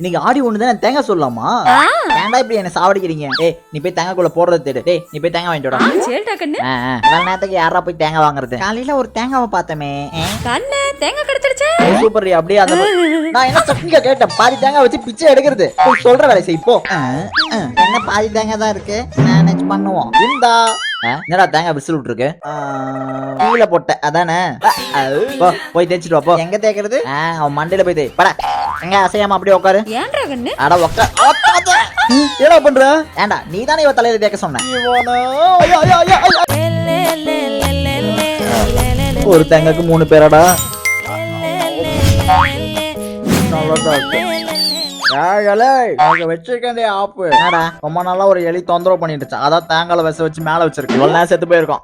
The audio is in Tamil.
இன்னைக்கு ஆடி ஒண்ணு தானே, தேங்காய் சொல்லலாமா? ஏன்டா இப்படி என்ன சாவடிக்கிறீங்க? டேய் நீ போய் தேங்காய்க்குள்ள போடுறது தேடு. டேய் நீ போய் தேங்காய் வாங்கிட்டு வாடா. சரிடா கண்ணு. இவ்வளவு நேரத்துக்கு யாரா போய் தேங்காய் வாங்குறது? காலையில ஒரு தேங்காவை பார்த்தமே. கண்ணு தேங்காய் கிடைச்சிருச்சு. சூப்பர் அப்படியே அந்த நான் என்ன சட்டிங்க கேட்டேன், பாதி தேங்காய் வச்சு பிச்சை எடுக்கிறது. போய் சொல்ற வேலை செய் போ. என்ன பாதி தேங்காய் தான் இருக்கு, மேனேஜ் பண்ணுவோம். இந்தா என்னடா தேங்காய் விசில் விட்டுருக்கு? கீழே போட்ட அதானே. போய் தேய்ச்சிட்டு வா போ. எங்க தேய்க்கிறது? அவன் மண்டையில போய் தேய் பட. எங்க அசையாம அப்படியே உட்காரு. ஏன்டா கண்ணு? அட உட்காரு. என்ன பண்ற? ஏண்டா நீ தானே இவ தலையில தேய்க்க சொன்ன. ஒரு தேங்காய்க்கு 3 பேராடா. ரொம்ப நாளா ஒரு எலி தொந்தரவு பண்ணிட்டு அதான் தேங்காய் விச வச்சு மேல வச்சிருக்கு. இவ்வளவு நேரம் செத்து போயிருக்கோம்.